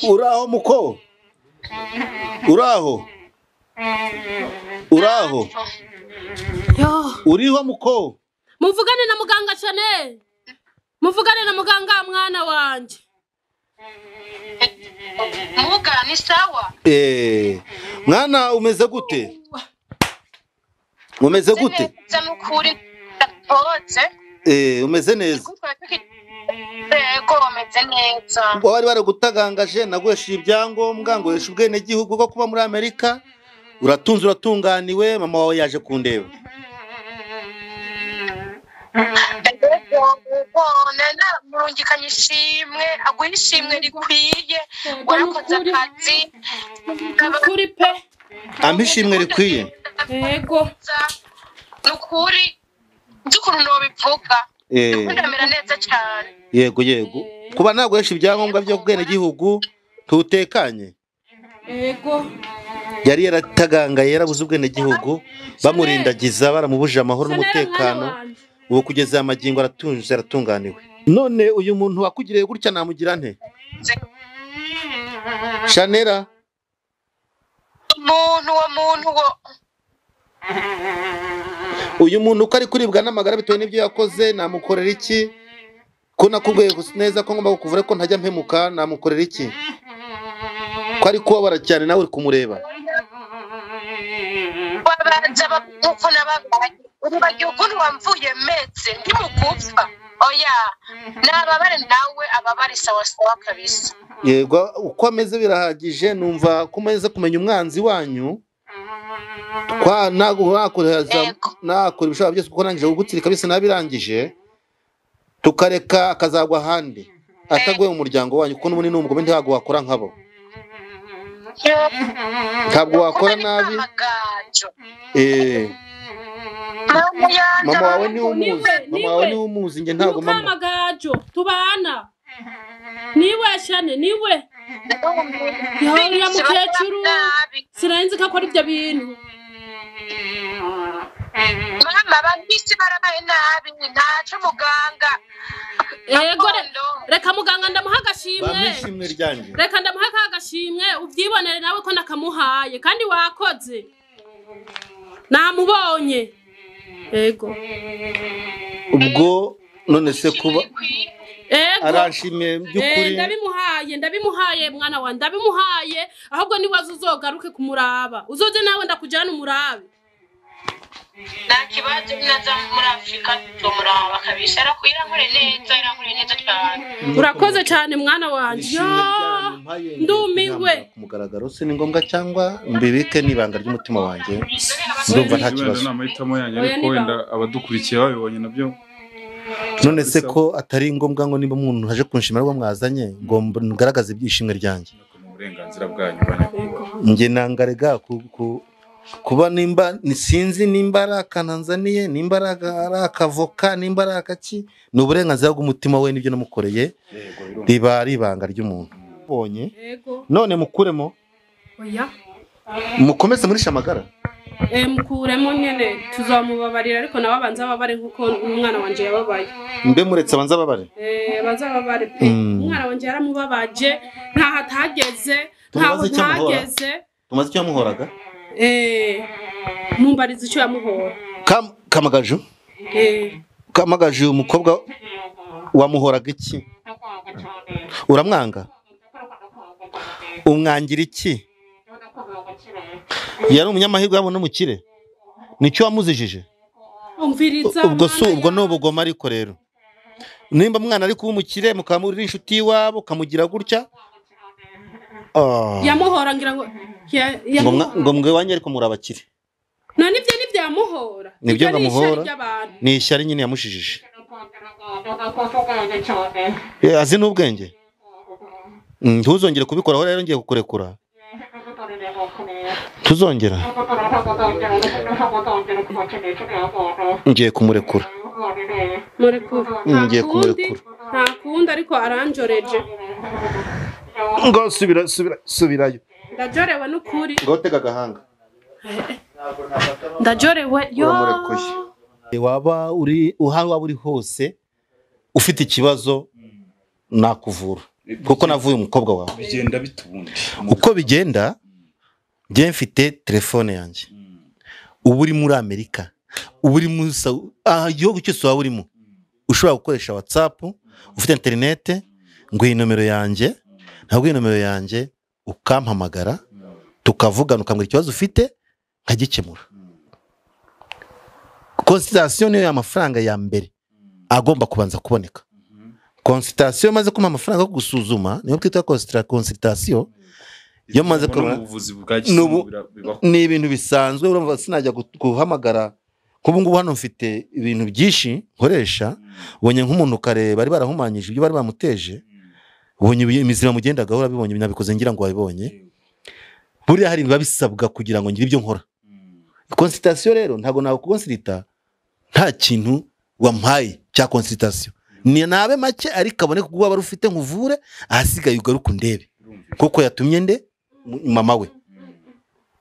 uraho muko uraho uriho muko muvugane na muganga Chanel muvugane na muganga mwana wanje muga ni sawa mwana umeze gute nukuri ndapotse umeze neza ego umeze neza wari baragutagangaje naguhesha ibyangombwa ngo uheshe ubwene gihugu bwo kuba muri Amerika uratunze uratunganiwe mama wawe yaje kundeba nana murungikanye ishimwe aguha ishimwe rikwiye warakoze akazi kuri pe ampa ishimwe rikwiye yego nukuri by'ukuntu nobivuga ndamera neza cyane yego kuba naguhesha ibyangombwa byo kubwene gihugu tutekanye yego yari yaratagangaye yarabuze ubwene gihugu bamurindagiza baramubujije amahoro n'umutekano ubu kugeza amagingo aratunganiwe none uyu muntu wakugiriye gutya namugira nte Shanera umuntu uyu muntu uko ari kuribwa n'amagara bitewe n'ibyo yakoze namukorera iki ko nakubwiye neza ko ngomba kukuvura ko ntajya mpemuka namukorera iki ko ari kubabara cyane nawe uri kumureba wabanza bakuko nababaye ubagiye ukuntu wamvuye metse ndimugupfa oya nababare nawe ababare sawa kabisa yego uko ameze birahagije numva ko umeze kumenya umwanzi wanyu nakora ibishobora byose kuko nangije kugutsirika bisa nabirangije tukareka akazagwa ahandi ataguye mu muryango wanyu kuko n'ubundi n'umugome ntabwo wakora nkabo ntabwo wakora nabi mama wawe ni umuzi nge ntabwo mama Mukamaagajo tubana niwe shane niwe yahurira mukecuru sinanzi ko akora ibyo bintu mama bandisi barabaye nabi ntaco muganga yego reka muganga ndamuha agashimwe bamishimwe ryanje reka ndamuha agashimwe ubyibonere nawe ko nakamuhaye kandi wakoze namubonye yego ubwo none se kuba arashimye by'ukuri ndabimuhaye mwana wa ndabimuhaye ahubwo niwaza uzogaruke kumuraba uzoze nawe ndakujana umurabe nakibaje naza muri Afrika tumuraba kabisha arakwirankore neza cyane urakoze cyane mwana wanje ndumiwe kumugaragaro se ni ngombwa cyangwa mbibike nibanga ry'umutima wanje ndumva nta kibazo n'amahitamo yanyu ariko wenda abadukurikiye babibonye nabyo none se ko atari ngombwa ngo niba umuntu haje kunshimira rwo mwazanye ngo ngaragaze ibyishimwe ryanjye uburenganzira bwanyu nge nangarega kuba nimba sinzi nimba ari akananzaniye nimba ari akavoka nimba ari akaki ni uburenganzira bw'umutima we n'ibyo namukoreye riba ari ibanga ry'umuntu ubonye none mukuremo oya mukomeze muri shamagara mukuremo nyene tuzamubabarira ariko nawe abanza babare nkuko umwana wanje yababaye mbe muretse abanza babare abanza babare pe umwana wanje yaramubabaje nta hatageze ntaho ntageze tumaze icyo yamuhoraga mumbariza icyo yamuhora Kamagaju Kamagaju umukobwa wamuhoraga iki uramwanga umwangira iki yari umunyamahirwe yabo n'umukire nicyo wamuzijije ubwo n'ubugoma ariko rero nimba mwana ari kuba umukire mukamurira inshuti y'iwabo kamugira gutya yamuhora ngira ngo mwe wanyu ariko muri abakire none ibyo nibyamuhora nibyo bamuhora ni ishyari nyine yamushijije azi n'ubwenge ntuzongere kubikoraho rero ngiye kukurekura tuzongera ngiye kumurekura ngiye kumurekura nta kundi ariko aranjoreje ngo subirayo ndajorewe n'ukuri ngo tega agahanga ndajorewe yo waba uri hose ufite ikibazo nakuvura kuko navuye umukobwa wawe bigenda bitubundi uko bigenda njye mfite telefone yanjye ubu uri muri Amerika ubu uri muri igihugu cyose waba urimo ushobora gukoresha WhatsApp ufite interinete ngo iyi nomero yanjye ntabwo iyi nomero yanjye ukampamagara tukavugana ukambwira ikibazo ufite nkagikemura consultation niyo y'amafaranga ya mbere agomba kubanza kuboneka consultation maze kuma amafaranga yo gusuzuma niyo twita consultation yo maze ko ni ibintu bisanzwe urumva sinajya guhamagara kubu ngubu hano mfite ibintu byinshi nkoresha ubonye nk'umuntu kare bari barahumanyije ibyo bari bamuteje ubonye imizima mugendagaho urabibonye binabikoze ngira ngo wabibonye buriya hari biba bisabwa kugira ngo ngire ibyo nkora consultation rero ntago nawe kukonsulta nta kintu wampaye cya consultation ni nabe make ari kabone kuba bari ufite nkuvure ahasigaye ugaruka ndebe kuko yatumye nde mama we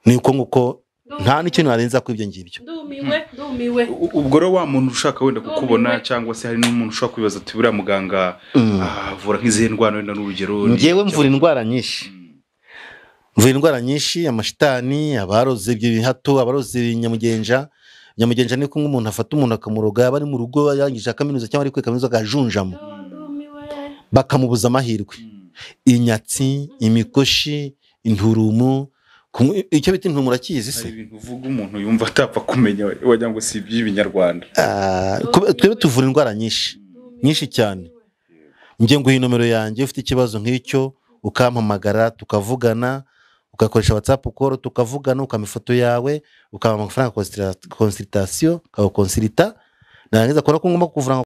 niko nguko nta n'ikintu narenza ko ibyo ngibyo ndumiwe ubwo rero wa muntu ushaka wenda kukubona cyangwa se hari n'umuntu ushaka kwibaza ati buriya muganga avura nk'izihe ndwara wenda n'urugero ngewe mvura indwara nyinshi mvura indwara nyinshi amashitani abaroze ibyo bihato abaroze nyamugenja ni kumwe umuntu afata umuntu akamuroga yaba ari mu rugo yangije kaminuza cyangwa ari kwiga kaminuza akajunjamo bakamubuza amahirwe inyatsi imikoshi inturumu icyo bita intumura kizi se ibintu uvuga umuntu yumva atapfa kumenya wagira ngo si iby'ibinyarwanda twebe tuvura indwara nyinshi cyane njye nguha nomero yanjye ufite ikibazo nk'icyo ukampamagara tukavugana ugakoresha WhatsApp call tukavugana ukamifoto yawe ukaba amafaranga consultation ukabakonsulta narangiza kora ko ngomba kuvura